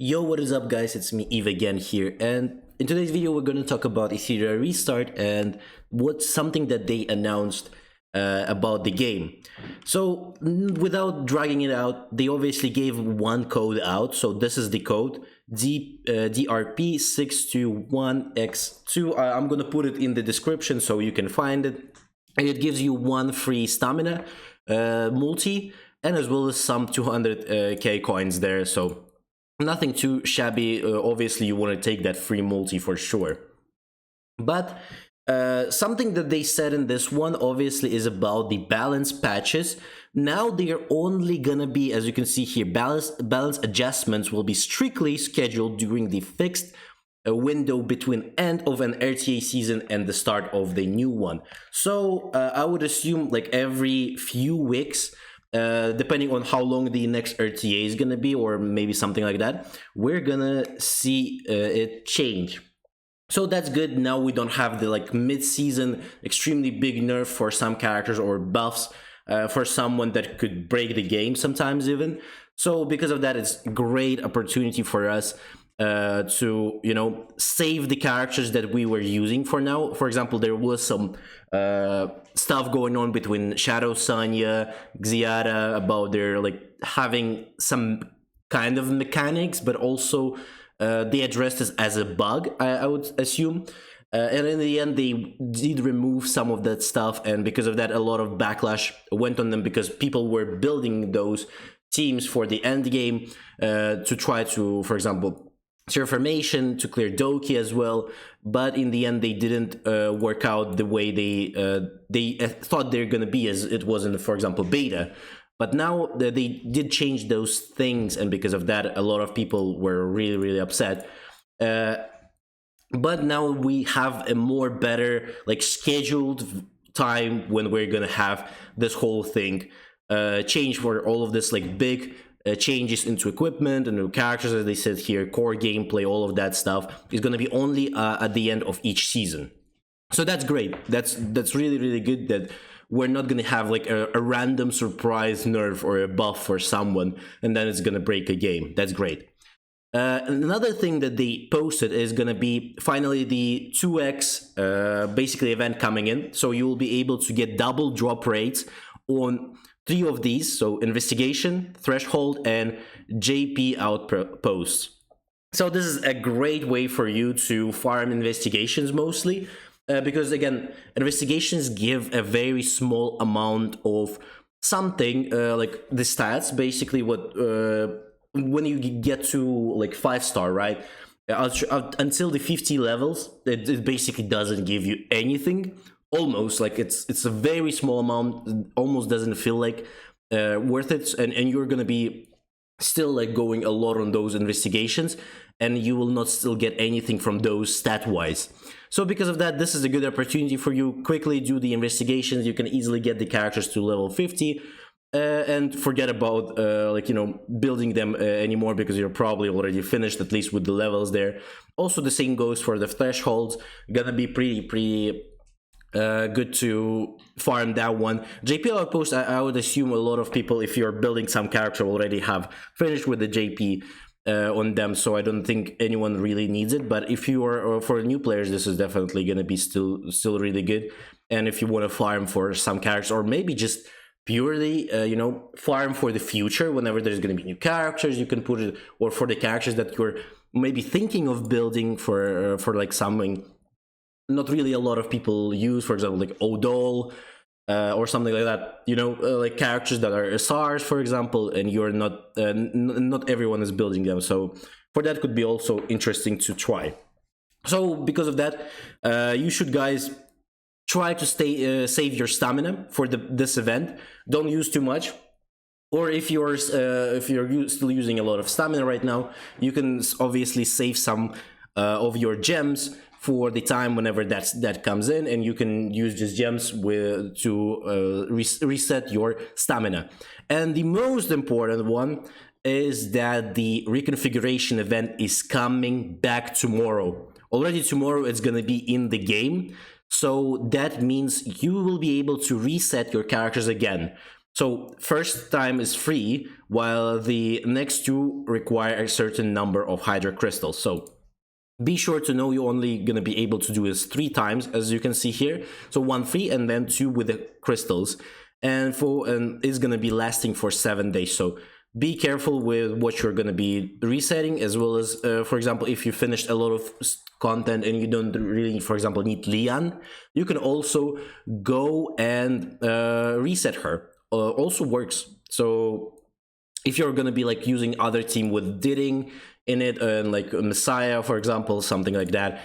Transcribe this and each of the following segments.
Yo, what is up guys, it's me Eve again here, and in today's video we're going to talk about Etheria restart and what's something that they announced about the game. So without dragging it out, they obviously gave one code out, so this is the code DRP621X2. I'm going to put it in the description so you can find it, and it gives you one free stamina multi and as well as some 200k coins there, so nothing too shabby. Obviously you want to take that free multi for sure. But something that they said in this one obviously is about the balance patches. Now they are only gonna be, as you can see here, balance adjustments will be strictly scheduled during the fixed window between end of an RTA season and the start of the new one. So I would assume like every few weeks, depending on how long the next RTA is gonna be, or maybe something like that, we're gonna see it change. So that's good. Now we don't have the like mid-season extremely big nerf for some characters or buffs for someone that could break the game sometimes even. So because of that, it's a great opportunity for us to, you know, save the characters that we were using for now. For example, there was some stuff going on between Shadow Sonya, Xiara, about their like having some kind of mechanics, but also they addressed this as a bug, I would assume. And in the end, they did remove some of that stuff, and because of that, a lot of backlash went on them because people were building those teams for the end game to try to, for example, clear formation, to clear Doki as well. But in the end, they didn't work out the way they thought they're gonna be, as it was in, for example, beta. But now they did change those things, and because of that, a lot of people were really upset. But now we have a more better like scheduled time when we're gonna have this whole thing change for all of this like big changes into equipment and new characters, as they said here, core gameplay, all of that stuff is gonna be only at the end of each season. So that's great. That's really good that we're not gonna have like a random surprise nerf or a buff for someone and then it's gonna break a game. That's great. Another thing that they posted is gonna be finally the 2x basically event coming in. So you will be able to get double drop rates on 3 of these. So investigation, threshold, and JP outposts. So this is a great way for you to farm investigations mostly. Because again, investigations give a very small amount of something, like the stats, basically what when you get to like 5-star, right? Until the 50 levels, it basically doesn't give you anything. Almost like it's a very small amount, almost doesn't feel like worth it, and you're gonna be still like going a lot on those investigations, and you will not still get anything from those stat wise. So because of that, this is a good opportunity for you. Quickly do the investigations. You can easily get the characters to level 50 and forget about like, you know, building them anymore, because you're probably already finished at least with the levels there. Also the same goes for the thresholds. Gonna be pretty good to farm that one. JP outpost, I would assume a lot of people, if you're building some character, already have finished with the JP on them, so I don't think anyone really needs it. But if you are for new players, this is definitely going to be still really good. And if you want to farm for some characters, or maybe just purely you know, farm for the future, whenever there's going to be new characters, you can put it, or for the characters that you're maybe thinking of building for like something not really a lot of people use, for example, like Odol or something like that, you know, like characters that are SRs, for example, and you're not not everyone is building them. So for that could be also interesting to try. So because of that, you should guys try to stay save your stamina for this event. Don't use too much. Or if you're still using a lot of stamina right now, you can obviously save some of your gems for the time whenever that comes in, and you can use these gems to reset your stamina. And the most important one is that the reconfiguration event is coming back tomorrow. Already tomorrow it's gonna be in the game, so that means you will be able to reset your characters again. So first time is free, while the next two require a certain number of Hydra crystals. So be sure to know you're only going to be able to do this 3 times, as you can see here. So 1 free and then 2 with the crystals, and it's going to be lasting for 7 days. So be careful with what you're going to be resetting, as well as, for example, if you finished a lot of content and you don't really, for example, need Lian, you can also go and reset her. Also works. So if you're going to be like using other team with Didding in it, and like Messiah, for example, something like that,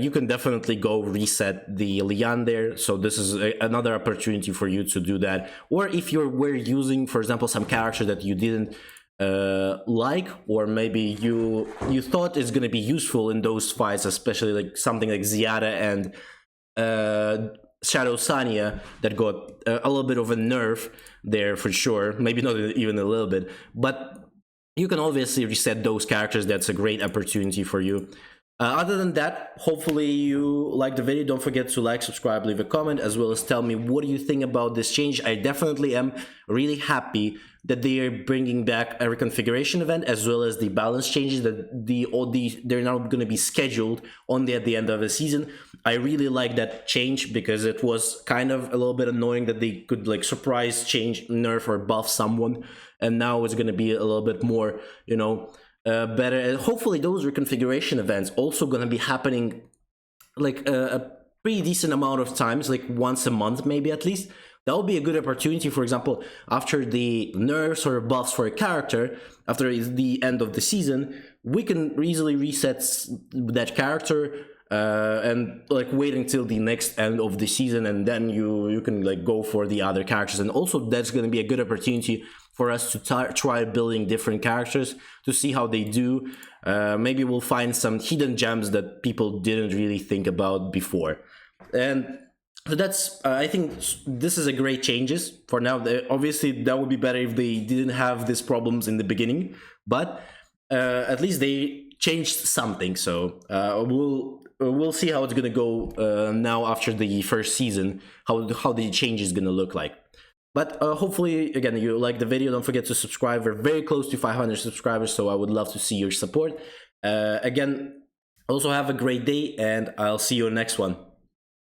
you can definitely go reset the Lian there. So this is another opportunity for you to do that. Or if you were using, for example, some character that you didn't like, or maybe you thought is going to be useful in those fights, especially like something like Ziada and Shadow Sanya, that got a little bit of a nerf there for sure, maybe not even a little bit, but you can obviously reset those characters. That's a great opportunity for you. Other than that, hopefully you like the video. Don't forget to like, subscribe, leave a comment, as well as tell me what do you think about this change. I definitely am really happy that they are bringing back a reconfiguration event, as well as the balance changes that they're now going to be scheduled only at the end of the season. I really like that change, because it was kind of a little bit annoying that they could like surprise change, nerf, or buff someone, and now it's going to be a little bit more, you know, better. And hopefully those reconfiguration events also going to be happening like a pretty decent amount of times, like once a month maybe at least. That would be a good opportunity. For example, after the nerfs or buffs for a character, after the end of the season, we can easily reset that character and like wait until the next end of the season, and then you can like go for the other characters. And also that's going to be a good opportunity for us to try building different characters to see how they do. Maybe we'll find some hidden gems that people didn't really think about before. And so that's I think this is a great changes for now. Obviously that would be better if they didn't have these problems in the beginning, but at least they changed something. So we'll see how it's gonna go now after the first season, how the change is gonna look like. But hopefully, again, you like the video. Don't forget to subscribe. We're very close to 500 subscribers, so I would love to see your support. Again, also have a great day, and I'll see you in the next one.